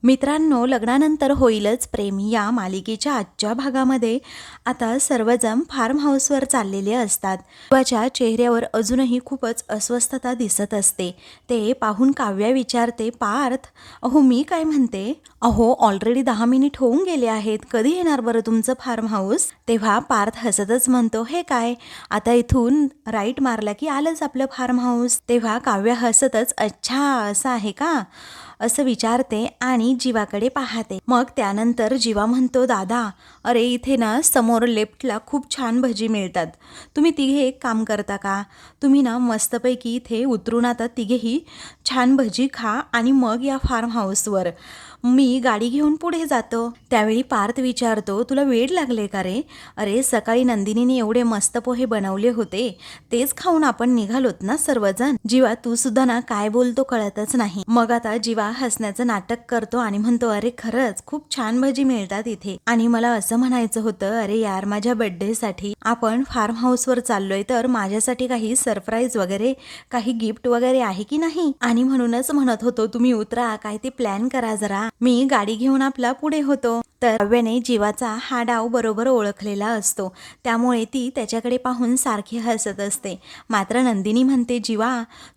मित्रांनो, लग्नानंतर होईलच प्रेम या मालिकेच्या आजच्या भागामध्ये आता सर्वजण फार्म हाऊसवर चाललेले असतात. शिवाच्या चेहऱ्यावर अजूनही खूपच अस्वस्थता दिसत असते. ते पाहून काव्या विचारते, पार्थ, अहो मी काय म्हणते, अहो ऑलरेडी 10 मिनिट होऊन गेले आहेत, कधी येणार बरं तुमचं फार्म हाऊस? तेव्हा पार्थ हसतच म्हणतो, हे काय, आता इथून राईट मारला की आलंच आपलं फार्म हाऊस. तेव्हा काव्या हसतच, अच्छा असं आहे का, असं विचारते आणि जीवाकडे पाहते. मग त्यानंतर जीवा म्हणतो, दादा, अरे इथे ना समोर लेफ्टला खूप छान भजी मिळतात, तुम्ही तिघे एक काम करता का, तुम्ही ना मस्तपैकी इथे उतरून आता तिघेही छान भजी खा आणि मग या फार्म हाऊसवर, मी गाडी घेऊन पुढे जातो. त्यावेळी पार्थ विचारतो, तुला वेळ लागले का रे? अरे सकाळी नंदिनीने एवढे मस्त पोहे बनवले होते, तेच खाऊन आपण निघालोत ना सर्वजण. जीवा तू सुद्धा ना काय बोलतो कळतच नाही. मग आता जीवा हसण्याचं नाटक करतो आणि म्हणतो, अरे खरंच खूप छान भजी मिळतात इथे, आणि मला असं म्हणायचं होतं, अरे यार माझ्या बर्थडे साठी आपण फार्म हाऊसवर चाललोय, तर माझ्यासाठी काही सरप्राईज वगैरे, काही गिफ्ट वगैरे आहे की नाही, आणि म्हणूनच म्हणत होतो तुम्ही उतरा, काय ते प्लॅन करा जरा, मी गाडी घेऊन आपला पुढे होतो. तर काव्याने जीवाचा हा डाव बरोबर ओळखलेला असतो, त्यामुळे ती त्याच्याकडे पाहून सारखी हसत असते. मात्र नंदिनी म्हणते, जीवा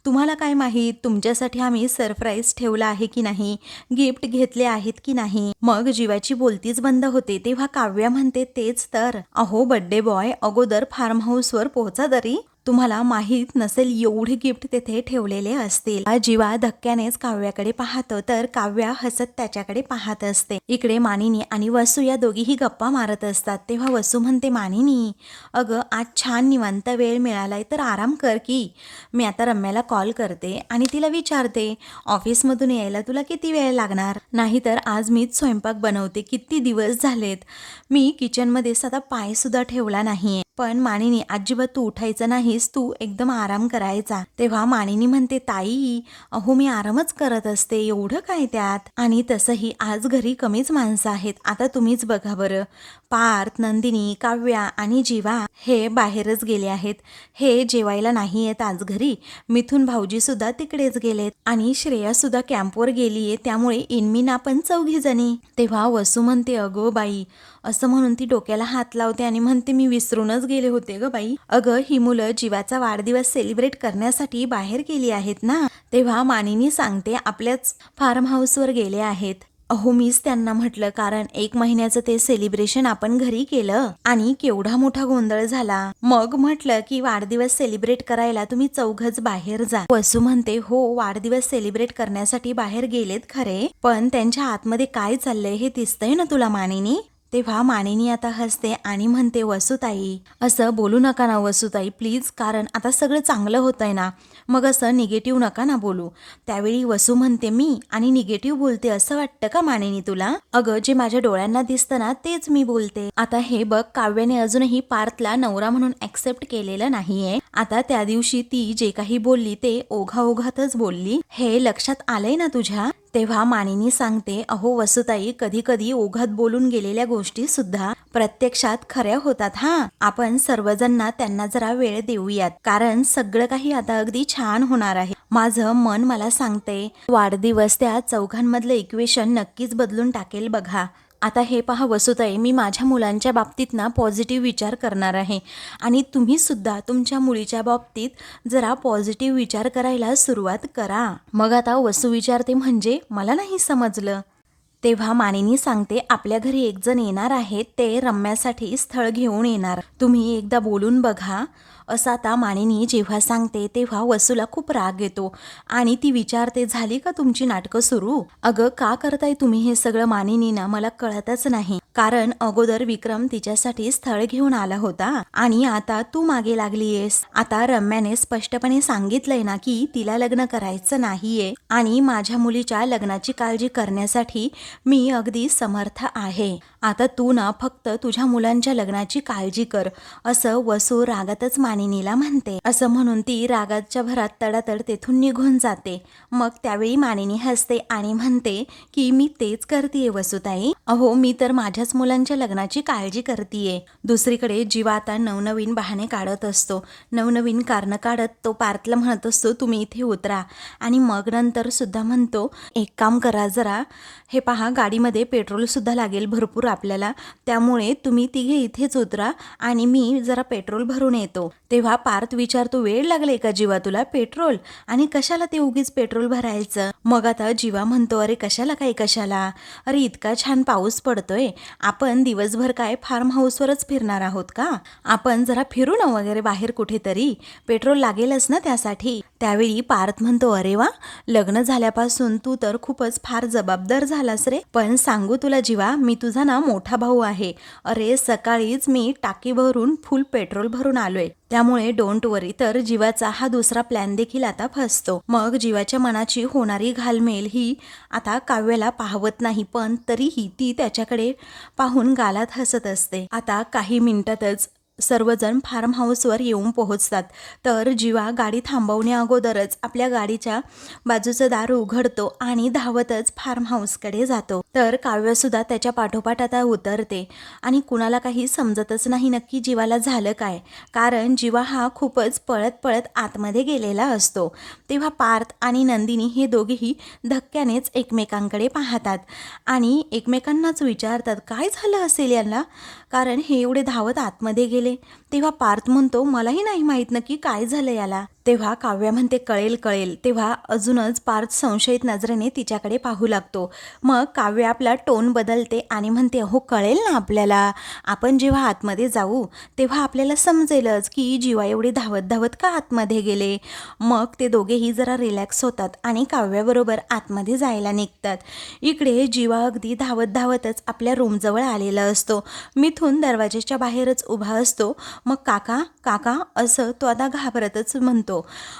तुम्हाला काय माहीत, तुमच्यासाठी आम्ही सरप्राईज ठेवला आहे की नाही, गिफ्ट घेतले आहेत की नाही. मग जीवाची बोलतीच बंद होते. तेव्हा काव्या म्हणते, तेच तर, अहो बर्थडे बॉय, अगोदर फार्म हाऊसवर पोहोचा तरी, तुम्हाला माहीत नसेल एवढे गिफ्ट तेथे ठेवलेले असतील. जीवा धक्क्यानेच काव्याकडे पाहतो, तर काव्या हसत त्याच्याकडे पाहत असते. इकडे मानिनी आणि वसू या दोघीही गप्पा मारत असतात. तेव्हा वसू म्हणते, मानिनी अगं आज छान निवांत वेळ मिळालाय तर आराम कर की, मी आता रम्याला कॉल करते आणि तिला विचारते ऑफिसमधून यायला तुला किती वेळ लागणार, नाहीतर आज मीच स्वयंपाक बनवते, किती दिवस झालेत मी किचनमध्ये साधा पाय सुद्धा ठेवला नाहीये. पण मानिनी अजिबात तू उठायचं नाहीस, तू एकदम आराम करायचा. तेव्हा मानिनी म्हणते, ताई अहो मी आरामच करत असते, एवढं काय त्यात, आणि तसंही आज घरी कमीच माणसं आहेत, आता तुम्हीच बघा बरं, पार्थ, नंदिनी, काव्या आणि जीवा हे बाहेरच गेले आहेत, हे जेवायला नाही येत आज घरी, मिथून भाऊजी सुद्धा तिकडेच गेलेत आणि श्रेया सुद्धा कॅम्पवर गेलीये, त्यामुळे इनमीन आपण 4घी जणी. तेव्हा वसू म्हणते, अगो बाई, असं म्हणून ती डोक्याला हात लावते आणि म्हणते, मी विसरूनच गेले होते ग बाई, अगं ही मुलं जीवाचा वाढदिवस सेलिब्रेट करण्यासाठी बाहेर गेली आहेत ना. तेव्हा मानिनी सांगते, आपल्याच फार्म हाऊसवर गेले आहेत. अहो मीच त्यांना म्हटलं, कारण 1 महिन्याचं ते सेलिब्रेशन आपण घरी केलं आणि केवढा मोठा गोंधळ झाला, मग म्हटलं की वाढदिवस सेलिब्रेट करायला तुम्ही 4घच बाहेर जा. वसू म्हणते, हो वाढदिवस सेलिब्रेट करण्यासाठी बाहेर गेलेत खरे, पण त्यांच्या आतमध्ये काय चाललंय हे दिसतंय ना तुला मानिनी. तेव्हा मानिनी आता हसते आणि म्हणते, वसुताई असं बोलू नका ना वसुताई प्लीज, कारण आता सगळं चांगलं होतंय ना, मग असं निगेटिव्ह नका ना बोलू. त्यावेळी वसू म्हणते, मी आणि निगेटिव्ह बोलते असं वाटतं का मानिनी तुला? अगं जे माझ्या डोळ्यांना दिसतं ना तेच मी बोलते. आता हे बघ, काव्याने अजूनही पार्थला नवरा म्हणून ऍक्सेप्ट केलेलं नाहीये. आता त्या दिवशी ती जे काही बोलली ते ओघाओघातच बोलली, हे लक्षात आलंय ना तुझ्या. तेव्हा मानिनी सांगते, अहो वसुताई, कधी कधी ओघात बोलून गेलेल्या गोष्टी सुद्धा प्रत्यक्षात खऱ्या होतात. हा, आपण सर्वजण त्यांना जरा वेळ देऊयात, कारण सगळं काही आता अगदी छान होणार आहे. माझं मन मला सांगते, वाढदिवस त्या 4घांमधलं इक्वेशन नक्कीच बदलून टाकेल बघा. आता हे पहा वसुताई, मी माझ्या मुलांच्या बाबतीत ना पॉझिटिव्ह विचार करणार आहे, आणि तुम्ही सुद्धा तुमच्या मुलीच्या बाबतीत जरा पॉझिटिव्ह विचार करायला सुरुवात करा. मग आता वसू विचारते, म्हणजे मला नाही समजलं. तेव्हा मानिनी सांगते, आपल्या घरी एक जण येणार आहेत, ते रम्यासाठी स्थळ घेऊन येणार, तुम्ही एकदा बोलून बघा. असं आता मानिनी जेव्हा सांगते तेव्हा वसूला खूप राग येतो आणि ती विचारते, झाली का तुमची नाटकं सुरू? अगं का करताय तुम्ही हे सगळं मानिनी ना, मला कळतच नाही, कारण अगोदर विक्रम तिच्यासाठी स्थळ घेऊन आला होता आणि आता तू मागे लागलीयेस. आता रम्याने स्पष्टपणे सांगितलंय ना की तिला लग्न करायचं नाहीये, आणि माझ्या मुलीच्या लग्नाची काळजी करण्यासाठी मी अगदी समर्थ आहे. आता तू ना फक्त तुझ्या मुलांच्या लग्नाची काळजी कर, असं वसू रागातच मानिनीला म्हणते. असं म्हणून ती रागाच्या भरात तडातड तेथून निघून जाते. मग त्यावेळी मानिनी हसते आणि म्हणते की मी तेच करतेय वसुताई, अहो मी तर माझ्या माझ्याच मुलांच्या लग्नाची काळजी करतीये. दुसरीकडे जीवा आता नवनवीन बहाणे काढत असतो, नवनवीन कारणं काढत तो पार्थला म्हणत असतो तुम्ही इथे उतरा. आणि मग नंतर सुद्धा म्हणतो एक काम करा जरा, हे पहा गाडीमध्ये पेट्रोलसुद्धा लागेल भरपूर आपल्याला, त्यामुळे तुम्ही तिघे इथेच उतरा आणि मी जरा पेट्रोल भरून येतो. तेव्हा पार्थ विचारतो वेळ लागले का जीवा तुला पेट्रोल, आणि कशाला ते उगीच पेट्रोल भरायचं. मग आता जीवा म्हणतो अरे कशाला काय कशाला, अरे इतका छान पाऊस पडतोय, आपण दिवसभर काय फार्म हाऊसवरच फिरणार आहोत का, आपण जरा फिरू ना वगैरे बाहेर कुठेतरी, पेट्रोल लागेलच ना त्यासाठी. त्यावेळी पार्थ म्हणतो अरे वा, लग्न झाल्यापासून तू तर खूपच फार जबाबदार झालास रे. पण सांगू तुला जीवा, मी तुझा ना मोठा भाऊ आहे. अरे सकाळीच मी टाकी भरून फुल पेट्रोल भरून आलोय, त्यामुळे डोंट वरी. तर जीवाचा हा दुसरा प्लॅन देखील आता फसतो. मग जीवाच्या मनाची होणारी घालमेल ही आता काव्याला पाहवत नाही, पण तरीही ती त्याच्याकडे पाहून गालात हसत असते. आता काही मिनिटातच सर्वजण फार्म हाऊसवर येऊन पोहोचतात. तर जीवा गाडी थांबवण्या अगोदरच आपल्या गाडीच्या बाजूचं दार उघडतो आणि धावतच फार्म हाऊसकडे जातो. तर काव्यसुद्धा त्याच्या पाठोपाठ आता उतरते आणि कुणाला काही समजतच नाही नक्की जीवाला झालं काय, कारण जीवा हा खूपच पळत पळत आतमध्ये गेलेला असतो. तेव्हा पार्थ आणि नंदिनी हे दोघेही धक्क्यानेच एकमेकांकडे पाहतात आणि एकमेकांनाच विचारतात काय झालं असेल यांना, कारण हे एवढे धावत आतमध्ये गेले. तेव्हा पार्थ म्हणतो मलाही नाही माहीत नक्की काय झालं याला. तेव्हा काव्या म्हणते कळेल कळेल. तेव्हा अजूनच पार्थ संशयित नजरेने तिच्याकडे पाहू लागतो. मग काव्या आपला टोन बदलते आणि म्हणते हो कळेल ना आपल्याला, आपण जेव्हा आतमध्ये जाऊ तेव्हा आपल्याला समजेलच की जीवा एवढे धावत धावत का आतमध्ये गेले. मग ते दोघेही जरा रिलॅक्स होतात आणि काव्याबरोबर आतमध्ये जायला निघतात. इकडे जीवा अगदी धावत धावतच आपल्या रूमजवळ आलेला असतो. मिथून दरवाजाच्या बाहेरच उभा असतो. मग काका काका असं तो आता घाबरतच म्हणतो.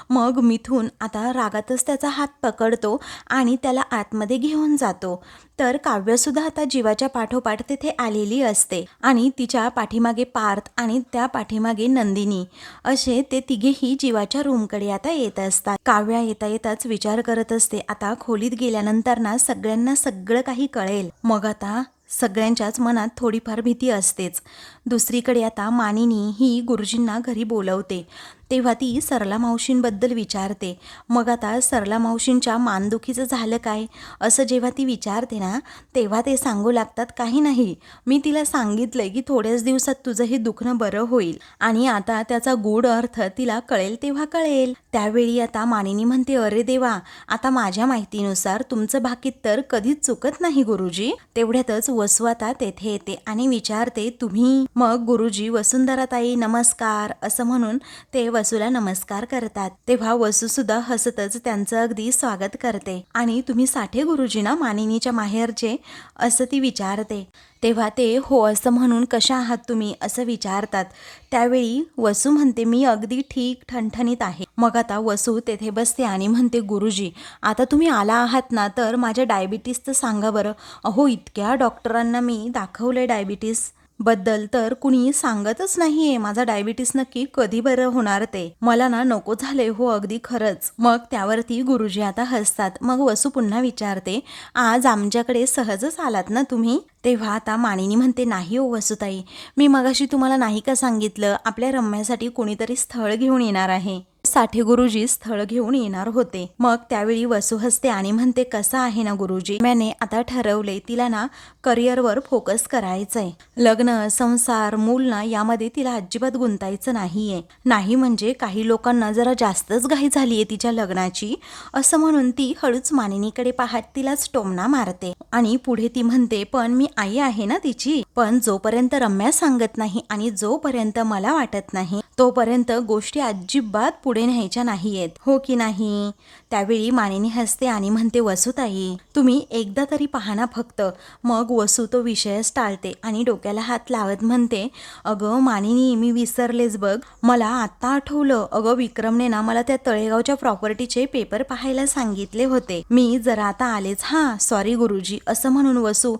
मग मिथून आता रागातच त्याचा हात पकडतो आणि त्याला आतमध्ये घेऊन जातो. तर काव्यसुद्धा आता जीवाच्या पाठोपाठ तिथे आलेली असते आणि तिच्या पाठीमागे पार्थ आणि त्या पाठीमागे नंदिनी असे ते तिघेही जीवाच्या रूमकडे आता येत असतात. काव्या येता येताच विचार करत असते आता खोलीत गेल्यानंतर ना सगळ्यांना सगळं काही कळेल. मग आता सगळ्यांच्याच मनात थोडीफार भीती असतेच. दुसरीकडे आता मानिनी ही गुरुजींना घरी बोलवते. तेव्हा ती सरला मावशींबद्दल विचारते. मग आता सरला मावशींच्या मानदुखीचं झालं काय असं जेव्हा ती विचारते ना, तेव्हा ते सांगू लागतात काही नाही, मी तिला सांगितलंय की थोड्याच दिवसात तुझं हे दुखणं बरं होईल आणि आता त्याचा गूढ अर्थ तिला कळेल तेव्हा कळेल. त्यावेळी आता मानिनी म्हणते अरे देवा, आता माझ्या माहितीनुसार तुमचं भाकीत तर कधीच चुकत नाही गुरुजी. तेवढ्यातच वसू आता तेथे येते आणि विचारते तुम्ही. मग गुरुजी वसुंधराताई नमस्कार असं म्हणून ते वसूला नमस्कार करतात. तेव्हा वसू सुद्धा हसतच त्यांचं अगदी स्वागत करते आणि तुम्ही साठे गुरुजी ना मानिनीच्या माहेरचे असं ती विचारते. तेव्हा ते हो असं म्हणून कशा आहात तुम्ही असं विचारतात. त्यावेळी वसू म्हणते मी अगदी ठीक ठणठणीत आहे. मग आता वसू तेथे बसते आणि म्हणते गुरुजी आता तुम्ही आला आहात ना, तर माझ्या डायबिटीसचं सांगा बरं. अहो इतक्या डॉक्टरांना मी दाखवलंय डायबिटीस बद्दल, तर कुणी सांगतच नाहीये माझा डायबिटीस नक्की कधी बरं होणार ते. मला ना नको झाले हो अगदी खरंच. मग त्यावरती गुरुजी आता हसतात. मग वसू पुन्हा विचारते आज आमच्याकडे सहजच आलात ना तुम्ही. तेव्हा आता मानिनी म्हणते नाही हो वसुताई, मी मगाशी तुम्हाला नाही का सांगितलं आपल्या रम्यासाठी कोणीतरी स्थळ घेऊन येणार आहे. साठे गुरुजी स्थळ घेऊन येणार होते. मग त्यावेळी वसू हसते आणि म्हणते कसं आहे ना गुरुजी, मैंने आता ठरवले तिला ना करिअरवर फोकस करायचंय. लग्न संसार मूल ना यामध्ये तिला अजिबात गुंतायचं नाहीये. नाही म्हणजे काही लोकांना जरा जास्तच घाई झालीये तिच्या लग्नाची असं म्हणून ती हळूच मानिनीकडे पाहत तिलाच टोमणा मारते आणि पुढे ती म्हणते पण मी आई आहे ना तिची, पण जोपर्यंत रम्या सांगत नाही आणि जोपर्यंत मला वाटत नाही तोपर्यंत गोष्टी अजिबात पुढे न्यायच्या नाहीयेत, हो की नाही. त्यावेळी मानिनी हसते आणि म्हणते वसुताई तुम्ही एकदा तरी पाहना फक्त. मग वसू तो विषयच टाळते आणि डोक्याला हात लावत म्हणते अगं मानिनी मी विसरलेच बघ, मला आत्ता आठवलं, अगं विक्रमने ना मला त्या तळेगावच्या प्रॉपर्टीचे पेपर पाहायला सांगितले होते, मी जरा आता आलेच, हां सॉरी गुरुजी असं म्हणून वसू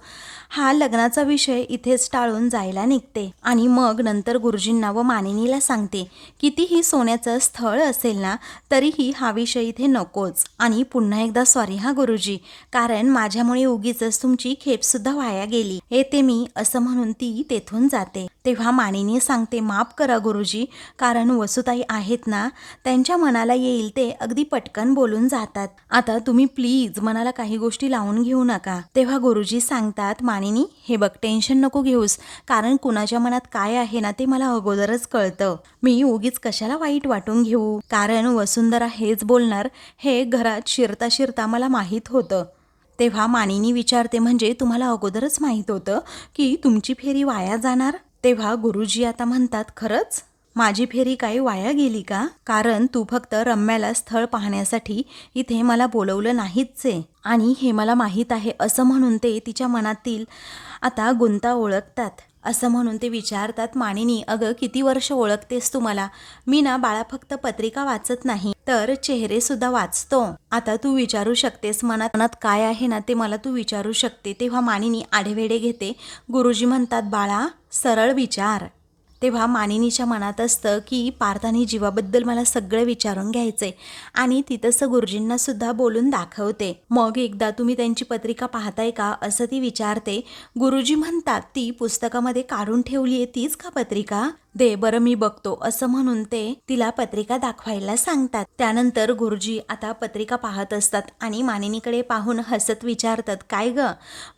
हा लग्नाचा विषय इथेच टाळून जायला निघते. आणि मग नंतर गुरुजींना व मानिनीला सांगते कितीही सोन्याचं स्थळ असेल ना तरीही हा विषय इथे नकोच. आणि पुन्हा एकदा सॉरी हा गुरुजी, कारण माझ्यामुळे उगीच तुमची खेपसुद्धा वाया गेली. येते मी असं म्हणून ती तेथून जाते. तेव्हा मानिनी सांगते, माफ करा गुरुजी, कारण वसुताई आहेत ना, त्यांच्या मनाला येईल ते अगदी पटकन बोलून जातात. आता तुम्ही प्लीज मनाला काही गोष्टी लावून घेऊ नका. तेव्हा गुरुजी सांगतात, मानिनी हे बघ, टेन्शन नको घेऊस, कारण कुणाच्या मनात काय आहे ना ते मला अगोदरच कळतं. मी उगीच कशाला वाईट वाटून घेऊ, कारण वसुंधरा हेच बोलणार हे घरात शिरता शिरता मला माहीत होतं. तेव्हा मानिनी विचारते, म्हणजे तुम्हाला अगोदरच माहीत होतं की तुमची फेरी वाया जाणार? तेव्हा गुरुजी आता म्हणतात, खरंच माझी फेरी काही वाया गेली का? कारण तू फक्त रम्याला स्थळ पाहण्यासाठी इथे मला बोलवलं नाहीच आहे, आणि हे मला माहीत आहे असं म्हणून ते तिच्या मनातील आता गुंता ओळखतात. असं म्हणून ते विचारतात, मानिनी अगं किती वर्ष ओळखतेस तू मला? मी ना बाळा फक्त पत्रिका वाचत नाही तर चेहरे सुद्धा वाचतो. आता तू विचारू शकतेस मनात काय आहे ना ते मला तू विचारू शकते. तेव्हा मानिनी आढेवेढे घेते. गुरुजी म्हणतात, बाळा सरळ विचार. तेव्हा मानिनीच्या मनात असतं की पार्थ आणि जीवाबद्दल मला सगळं विचारून घ्यायचंय, आणि ती तसं गुरुजींना सुद्धा बोलून दाखवते. मग एकदा तुम्ही त्यांची पत्रिका पाहताय का असं ती विचारते. गुरुजी म्हणतात, ती पुस्तकामध्ये काढून ठेवली आहे तीच का पत्रिका? दे बरं मी बघतो असं म्हणून ते तिला पत्रिका दाखवायला सांगतात. त्यानंतर गुरुजी आता पत्रिका पाहत असतात आणि मानिनीकडे पाहून हसत विचारतात, काय ग,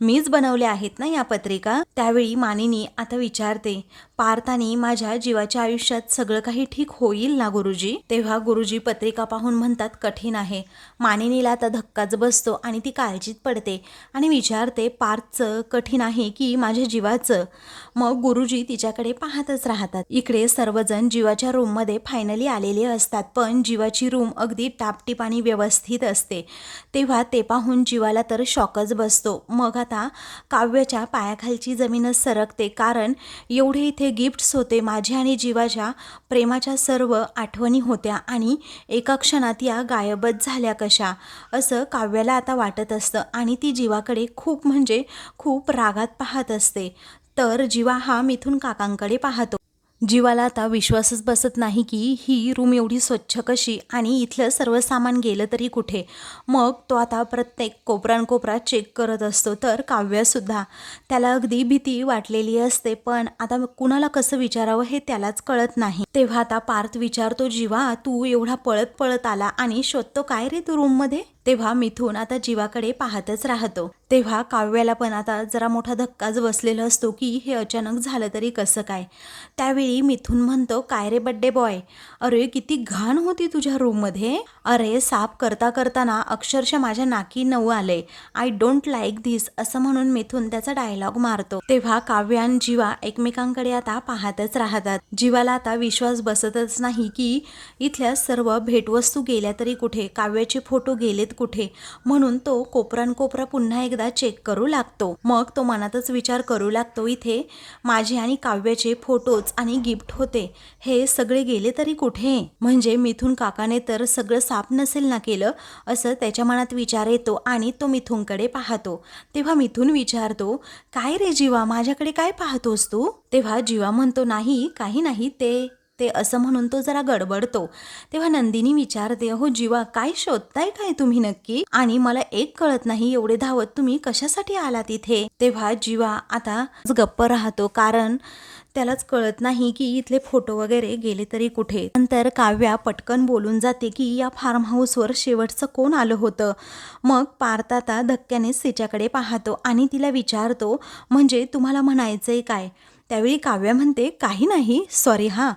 मीच बनवल्या आहेत ना या पत्रिका? त्यावेळी मानिनी आता विचारते, पार्थ आणि माझ्या जीवाच्या आयुष्यात सगळं काही ठीक होईल ना गुरुजी? तेव्हा गुरुजी पत्रिका पाहून म्हणतात, कठीण आहे. मानिनीला आता धक्काच बसतो आणि ती काळजीत पडते आणि विचारते, पार्थचं कठीण आहे की माझ्या जीवाचं? मग गुरुजी तिच्याकडे पाहतच राहतात. इकडे सर्वजण जीवाच्या रूममध्ये फायनली आलेले असतात, पण जीवाची रूम अगदी टापटीप आणि व्यवस्थित असते. तेव्हा ते पाहून जीवाला तर शॉकच बसतो. मग आता काव्याच्या पायाखालची जमीनच सरकते, कारण एवढे इथे गिफ्ट्स होते, माझ्या आणि जीवाच्या प्रेमाच्या सर्व आठवणी होत्या, आणि एका क्षणात या गायबच झाल्या कशा, असं काव्याला आता वाटत असतं. आणि ती जीवाकडे खूप म्हणजे खूप रागात पाहत असते. तर जीवा हा मिथुन काकांकडे पाहतो. जीवाला आता विश्वासच बसत नाही की ही रूम एवढी स्वच्छ कशी, आणि इथलं सर्व सामान गेलं तरी कुठे. मग तो आता प्रत्येक कोपरा चेक करत असतो. तर काव्यसुद्धा, त्याला अगदी भीती वाटलेली असते, पण आता कुणाला कसं विचारावं हे त्यालाच कळत नाही. तेव्हा आता पार्थ विचारतो, जीवा तू एवढा पळत पळत आला आणि शोधतो काय रे तू रूममध्ये? तेव्हा मिथुन आता जीवाकडे पाहतच राहतो. तेव्हा काव्याला पण आता जरा मोठा धक्काच बसलेला असतो की हे अचानक झालं तरी कसं काय. त्यावेळी मिथुन म्हणतो, काय रे बड्डे बॉय, अरे किती घाण होती तुझ्या रूममध्ये. अरे साफ करता करताना अक्षरशः माझ्या नाकी नऊ आले. आय डोंट लाईक धिस असं म्हणून मिथुन त्याचा डायलॉग मारतो. तेव्हा काव्य आणि जीवा एकमेकांकडे आता पाहतच राहतात. जीवाला आता विश्वास बसतच नाही की इथल्या सर्व भेटवस्तू गेल्या तरी कुठे, काव्याचे फोटो गेलेत कुठे, म्हणून तो कोपरा पुन्हा एकदा चेक करू लागतो. मग तो मनातच विचार करू लागतो, इथे माझे आणि काव्याचे फोटोज आणि गिफ्ट होते, हे सगळे गेले तरी कुठे? म्हणजे मिथुन काकाने तर सगळं साफ नसेल ना केलं, असं त्याच्या मनात विचार येतो आणि तो मिथुनकडे पाहतो. तेव्हा मिथुन विचारतो, काय रे जीवा, माझ्याकडे काय पाहतोस तू? तेव्हा जीवा म्हणतो, नाही काही नाही, ते असं म्हणून तो जरा गडबडतो. तेव्हा नंदिनी विचारते, हो जीवा काय शोधताय काय तुम्ही नक्की? आणि मला एक कळत नाही, एवढे धावत तुम्ही कशासाठी आलात इथे? तेव्हा जीवा आता गप्प राहतो, कारण त्यालाच कळत नाही की इथले फोटो वगैरे गेले तरी कुठे. नंतर काव्या पटकन बोलून जाते की या फार्म हाऊसवर शेवटचं कोण आलं होतं. मग पार्थ आता धक्क्यानेच तिच्याकडे पाहतो आणि तिला विचारतो, म्हणजे तुम्हाला म्हणायचंय काय? त्यावेळी काव्या म्हणते, काही नाही, सॉरी हां,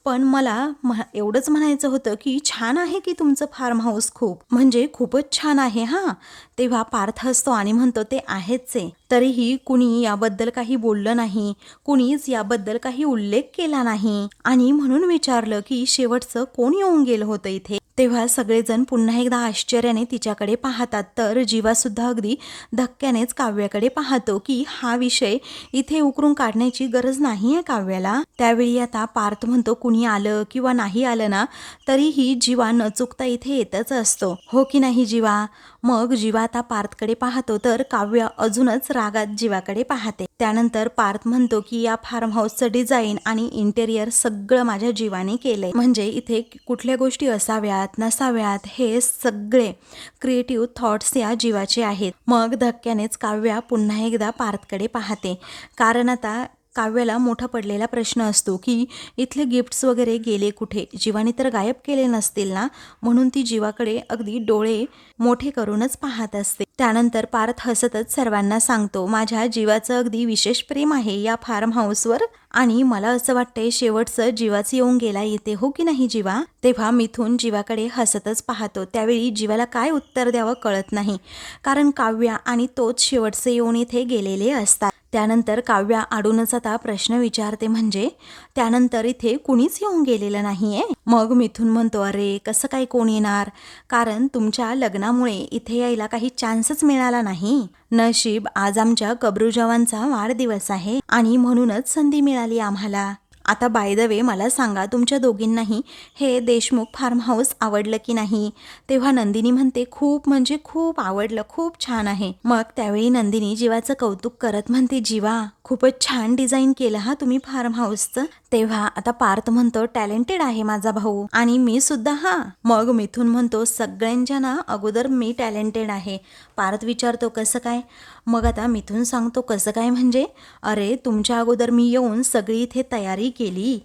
पण मला एवढंच म्हणायचं होतं की छान आहे की तुमचं फार्म हाऊस, म्हणजे खूपच छान आहे हां. तेव्हा पार्थ हसतो आणि म्हणतो, ते आहेच आहे, तरीही कुणी याबद्दल काही बोललं नाही, कुणीच याबद्दल काही उल्लेख केला नाही, आणि म्हणून विचारलं की शेवटचं कोण येऊन गेलं होतं इथे. तेव्हा सगळेजण पुन्हा एकदा आश्चर्याने तिच्याकडे पाहतात. तर जीवा सुद्धा अगदी धक्क्यानेच काव्याकडे पाहतो की हा विषय इथे उकरून काढण्याची गरज नाहीये काव्याला. त्यावेळी आता पार्थ म्हणतो, कुणी आलं किंवा नाही आलं ना तरीही जीवा न चुकता इथे येतच असतो, हो की नाही जीवा? मग जीवा आता पार्थकडे पाहतो तर काव्य अजूनच रागात जीवाकडे पाहते. त्यानंतर पार्थ म्हणतो की या फार्म हाऊसचं डिझाईन आणि इंटेरियर सगळं माझ्या जीवाने केलंय, म्हणजे इथे कुठल्या गोष्टी असाव्यात नसाव्यात हे सगळे क्रिएटिव्ह थॉट्स या जीवाचे आहेत. मग धक्क्यानेच काव्या पुन्हा एकदा पार्थकडे पाहते, कारण आता काव्याला मोठा पडलेला प्रश्न असतो की इथले गिफ्ट्स वगैरे गेले कुठे, जीवाने तर गायब केले नसतील ना, म्हणून ती जीवाकडे अगदी डोळे मोठे करूनच पाहत असते. त्यानंतर पार्थ हसतच सर्वांना सांगतो, माझ्या जीवाचं अगदी विशेष प्रेम आहे या फार्म हाऊसवर, आणि मला असं वाटतंय शेवटचं जीवाचं येऊन गेला येते, हो की नाही जीवा. तेव्हा मिथून जीवाकडे हसतच पाहतो. त्यावेळी जीवाला काय उत्तर द्यावं कळत नाही, कारण काव्या आणि तोच शेवटचे येऊन इथे गेलेले असतात. त्यानंतर काव्या आडूनच आता प्रश्न विचारते, म्हणजे त्यानंतर इथे कुणीच येऊन गेलेलं नाहीये. मग मिथून म्हणतो, अरे कसं काय कोण येणार, कारण तुमच्या लग्नामुळे इथे यायला काही चान्सच मिळाला नाही. नशीब आज आमच्या कबरूजवांचा वाढदिवस आहे आणि म्हणूनच संधी मिळाली आम्हाला. आता बाय द वे मला सांगा, तुमच्या दोघींनाही हे देशमुख फार्म हाऊस आवडलं की नाही. तेव्हा नंदिनी म्हणते, खूप म्हणजे खूप आवडलं, खूप छान आहे. मग त्यावेळी नंदिनी जीवाचं कौतुक करत म्हणते, जीवा खूपच छान डिझाईन केलं हा तुम्ही फार्म हाऊसचं. तेव्हा आता पार्थ म्हणतो, टॅलेंटेड आहे माझा भाऊ आणि मी सुद्धा. हा मग मिथून म्हणतो, सगळ्यांच्या ना अगोदर मी टॅलेंटेड आहे. पार्थ विचारतो, कसं काय. मग आता मिथून सांगतो, कसं काय म्हणजे, अरे तुमच्या अगोदर मी येऊन सगळी इथे तयारी केली.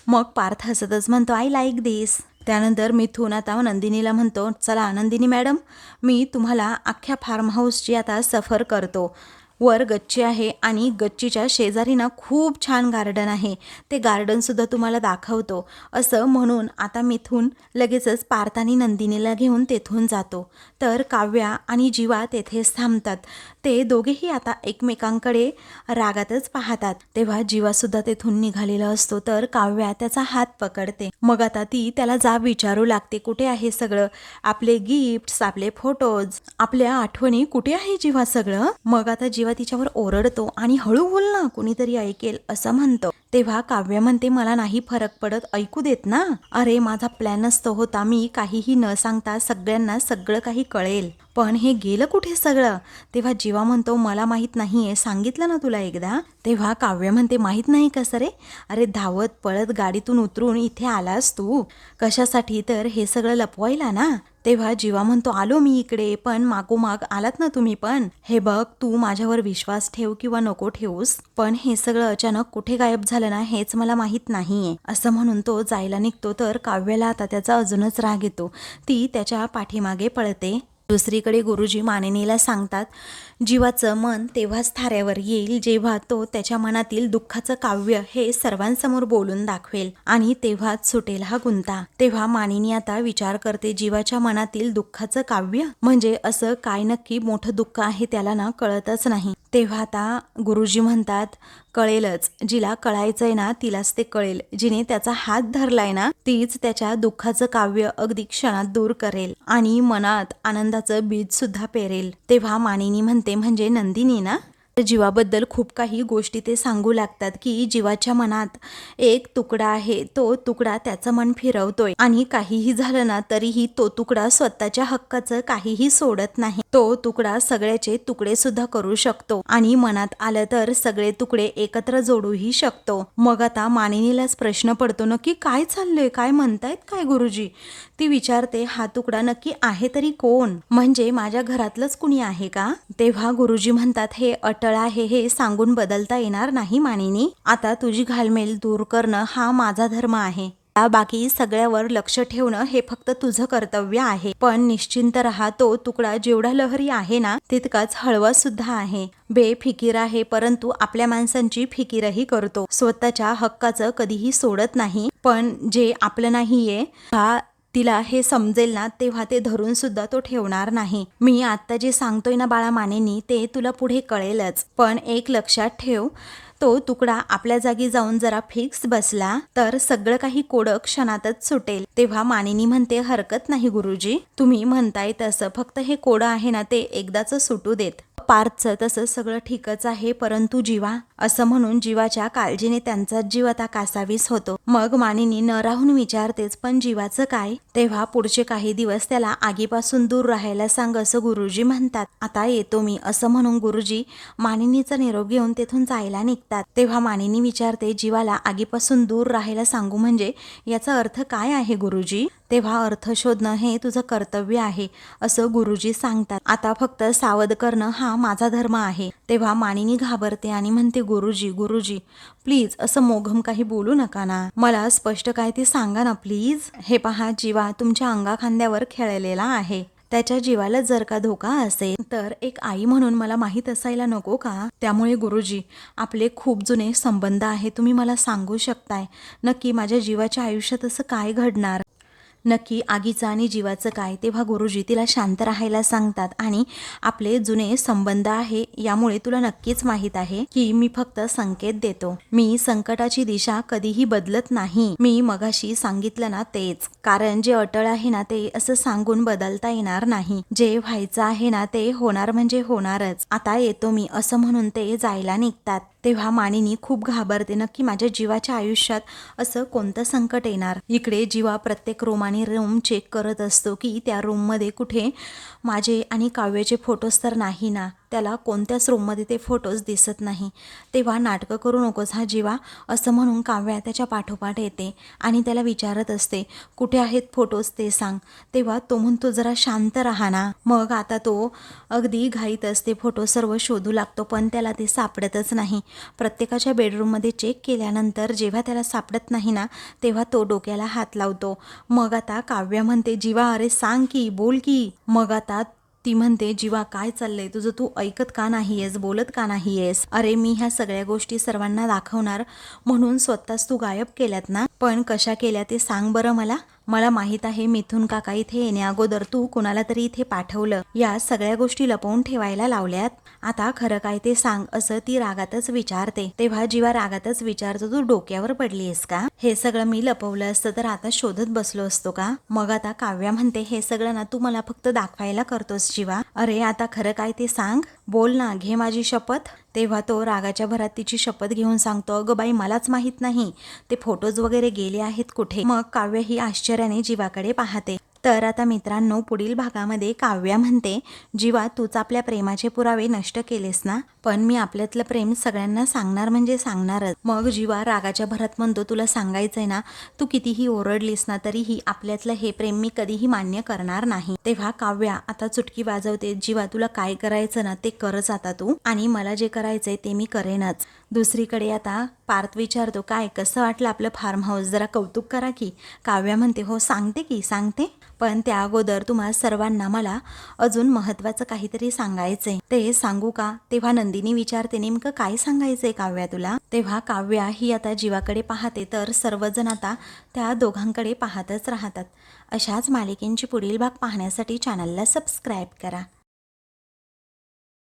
मग पार्थ हसतच म्हणतो, आय लाईक दिस. त्यानंतर मिथून आता नंदिनीला म्हणतो, चला नंदिनी मॅडम, मी तुम्हाला अख्ख्या फार्म हाऊसची आता सफर करतो. वर गच्ची आहे आणि गच्चीच्या शेजारी ना खूप छान गार्डन आहे, ते गार्डनसुद्धा तुम्हाला दाखवतो. असं म्हणून आता मिथून लगेचच पार्थ आणि नंदिनीला घेऊन तेथून जातो. तर काव्या आणि जीवा तेथेच थांबतात. ते दोघेही आता एकमेकांकडे रागातच पाहतात. तेव्हा जीवासुद्धा तेथून निघालेला असतो, तर काव्या त्याचा हात पकडते. मग आता ती त्याला जाब विचारू लागते, कुठे आहे सगळं, आपले गिफ्ट्स, आपले फोटोज, आपल्या आठवणी कुठे आहे जीवा सगळं. मग आता जीवा तिच्यावर ओरडतो आणि हळू बोल ना, कुणीतरी ऐकेल असं म्हणतो. तेव्हा काव्य म्हणते, मला नाही फरक पडत, ऐकू देत ना. अरे माझा प्लॅनच तो होता, मी काहीही न सांगता सगळ्यांना सगळं काही कळेल, पण हे गेलं कुठे सगळं. तेव्हा जीवा म्हणतो, मला माहित नाहीये, सांगितलं ना तुला एकदा. तेव्हा काव्य म्हणते, माहित नाही कसं रे, अरे धावत पळत गाडीतून उतरून इथे आलास तू कशासाठी, तर हे सगळं लपवायला ना. तेव्हा जीवा म्हणतो, आलो मी इकडे, पण मागोमाग आलात ना तुम्ही पण. हे बघ, तू माझ्यावर विश्वास ठेव किंवा नको ठेवूस, पण हे सगळं अचानक कुठे गायब झालं ना हेच मला माहित नाहीये. असं म्हणून तो जायला निघतो. तर काव्याला आता त्याचा अजूनच राग येतो. ती त्याच्या पाठीमागे पळते. दुसरीकडे गुरुजी मानिनीला सांगतात, जीवाचं मन तेव्हाच थाऱ्यावर येईल जेव्हा तो त्याच्या मनातील दुःखाचं काव्य हे सर्वांसमोर बोलून दाखवेल, आणि तेव्हाच सुटेल हा गुंता. तेव्हा मानिनी आता विचार करते, जीवाच्या मनातील दुःखाचं काव्य म्हणजे असं काय नक्की मोठं दुःख आहे त्याला ना कळतच नाही. तेव्हा आता गुरुजी म्हणतात, कळेलच, जिला कळायचंय ना तिलाच ते कळेल. जिने त्याचा हात धरलाय ना तीच त्याच्या दुःखाचं काव्य अगदी क्षणात दूर करेल आणि मनात आनंदाचं बीज सुद्धा पेरेल. तेव्हा मानिनी म्हणते, म्हणजे नंदिनी ना. जीवाबद्दल खूप काही गोष्टी ते सांगू लागतात की जीवाच्या मनात एक तुकडा आहे, तो तुकडा त्याचं मन फिरवतोय आणि काहीही झालं ना तरीही तो तुकडा स्वतःच्या हक्काचं काहीही सोडत नाही. तो तुकडा सगळ्याचे तुकडे सुद्धा करू शकतो आणि मनात आलं तर सगळे तुकडे एकत्र जोडूही शकतो. मग आता मानिनीलाच प्रश्न पडतो, नक्की काय चाललंय, काय म्हणतायत काय गुरुजी. ती विचारते, हा तुकडा नक्की आहे तरी कोण, म्हणजे माझ्या घरातलंच कुणी आहे का. तेव्हा गुरुजी म्हणतात, हे अटळ आहे, हे सांगून बदलता येणार नाही मानिनी. आता तुझी घालमेल दूर करणं हा माझा धर्म आहे, बाकी सगळ्यावर लक्ष ठेवणं हे फक्त तुझं कर्तव्य आहे. पण निश्चिंत राहा, तो तुकडा जेवढा लहरी आहे ना तितकाच हळवा सुद्धा आहे, बेफिकीर आहे, परंतु आपल्या माणसांची फिकीरही करतो, स्वतःच्या हक्काचं कधीही सोडत नाही. पण जे आपलं नाहीये तिला हे समजेल ना तेव्हा ते धरून सुद्धा तो ठेवणार नाही. मी आता जे सांगतोय ना बाळा मानेनी, ते तुला पुढे कळेलच, पण एक लक्षात ठेव, तो तुकडा आपल्या जागी जाऊन जरा फिक्स बसला तर सगळं काही कोडं क्षणातच सुटेल. तेव्हा मानिनी म्हणते, हरकत नाही गुरुजी, तुम्ही म्हणताय तसं, फक्त हे कोडं आहे ना ते एकदाच सुटू देत. पार्थचं तसं सगळं ठीकच आहे, परंतु जीवा, असं म्हणून जीवाच्या काळजीने त्यांचा जीव आता कासावीस होतो. मग मानिनी न राहून विचारतेच, पण जीवाचं काय? तेव्हा पुढचे काही दिवस त्याला आगीपासून दूर राहायला सांग असं गुरुजी म्हणतात. आता येतो मी, असं म्हणून गुरुजी मानिनीचा निरोप घेऊन तेथून जायला निघतात. तेव्हा मानिनी विचारते, जीवाला आगीपासून दूर राहायला सांगू म्हणजे याचा अर्थ काय आहे गुरुजी? तेव्हा अर्थ शोधणं हे तुझं कर्तव्य आहे असं गुरुजी सांगतात. आता फक्त सावध करणं हा माझा धर्म आहे. तेव्हा मानिनी घाबरते आणि म्हणते, गुरुजी गुरुजी प्लीज असं मोघम काही बोलू नका ना, मला स्पष्ट काय ते सांगा ना प्लीज. हे पहा जीवा तुमच्या अंगाखांद्यावर खेळलेला आहे, त्याच्या जीवाला जर का धोका असेल तर एक आई म्हणून मला माहीत असायला नको का? त्यामुळे गुरुजी आपले खूप जुने संबंध आहे, तुम्ही मला सांगू शकताय नक्की माझ्या जीवाच्या आयुष्यात असं काय घडणार, नक्की आगीचं आणि जीवाचं काय? तेव्हा गुरुजी तिला शांत राहायला सांगतात आणि आपले जुने संबंध आहे यामुळे तुला नक्कीच माहित आहे की मी फक्त संकेत देतो, मी संकटाची दिशा कधीही बदलत नाही. मी मगाशी सांगितलं ना तेच, कारण जे अटळ आहे ना ते असं सांगून बदलता येणार नाही, जे व्हायचं आहे ना ते होणार म्हणजे होणारच. आता येतो मी, असं म्हणून ते जायला निघतात. तेव्हा मानिनी खूप घाबरते, नक्की माझ्या जीवाच्या आयुष्यात असं कोणतं संकट येणार. इकडे जीवा प्रत्येक रूम आणि रूम चेक करत असतो की त्या रूममध्ये कुठे माझे आणि काव्याचे फोटोज तर नाही ना, त्याला कोणत्याच रूममध्ये ते फोटोज दिसत नाही. तेव्हा नाटकं करू नकोस हा जीवा, असं म्हणून काव्या त्याच्या पाठोपाठ येते आणि त्याला विचारत असते, कुठे आहेत फोटोज ते सांग. तेव्हा तो म्हणतो, जरा शांत राहा ना. मग आता तो अगदी घाईत असते, फोटो सर्व शोधू लागतो पण त्याला ते सापडतच नाही. प्रत्येकाच्या बेडरूममध्ये चेक केल्यानंतर जेव्हा त्याला सापडत नाही ना तेव्हा तो डोक्याला हात लावतो. मग आता काव्या म्हणते, जीवा अरे सांग की, बोल की. मग आता ती म्हणते, जीवा काय चाललंय तुझं, तू ऐकत का नाहीयेस, बोलत का नाहीयेस? अरे मी ह्या सगळ्या गोष्टी सर्वांना दाखवणार म्हणून स्वतःच तू गायब केल्यात ना, पण कशा केल्या ते सांग बरं मला. मला माहित आहे मिथून काका इथे येण्या अगोदर तू कुणाला तरी इथे पाठवलं, या सगळ्या गोष्टी लपवून ठेवायला लावल्यात, आता खरं काय ते सांग असं ती रागातच विचारते. तेव्हा जीवा रागातच विचारतो, तू डोक्यावर पडलीयस का? हे सगळं मी लपवलं असतं तर आता शोधत बसलो असतो का? मग आता काव्या म्हणते, हे सगळं ना तू मला फक्त दाखवायला करतोस जीवा, अरे आता खरं काय ते सांग, बोल ना, घे माझी शपथ. तेव्हा तो रागाच्या भरात तिची शपथ घेऊन सांगतो, अगं बाई मलाच माहित नाही ते फोटोज वगैरे गेले आहेत कुठे. मग काव्य ही आश्चर्याने जीवाकडे पाहते. तर आता मित्रांनो पुढील भागामध्ये काव्या म्हणते, जीवा तूच आपल्या प्रेमाचे पुरावे नष्ट केलेस ना, पण मी आपल्यातलं प्रेम सगळ्यांना सांगणार म्हणजे सांगणारच. मग जीवा रागाच्या भरात म्हणतो, तुला सांगायचंय ना, तू कितीही ओरडलीस ना तरीही आपल्यातलं हे प्रेम मी कधीही मान्य करणार नाही. तेव्हा काव्या आता चुटकी वाजवते, जीवा तुला काय करायचं ना ते करच आता तू, आणि मला जे करायचंय ते मी करेनच. दुसरीकडे आता पार्थ विचारतो, काय कसं वाटलं आपलं फार्म हाऊस, जरा कौतुक करा की. काव्या म्हणते, हो सांगते की सांगते, पण त्या अगोदर तुम्हा सर्वांना मला अजून महत्वाचं काहीतरी सांगायचंय, ते सांगू का? तेव्हा नंदिनी विचारते, नेमकं काय सांगायचंय काव्या तुला? तेव्हा काव्या ही आता जीवाकडे पाहते तर सर्वजण आता त्या दोघांकडे पाहतच राहतात. अशाच मालिकेंची पुढील भाग पाहण्यासाठी चॅनलला सबस्क्राईब करा.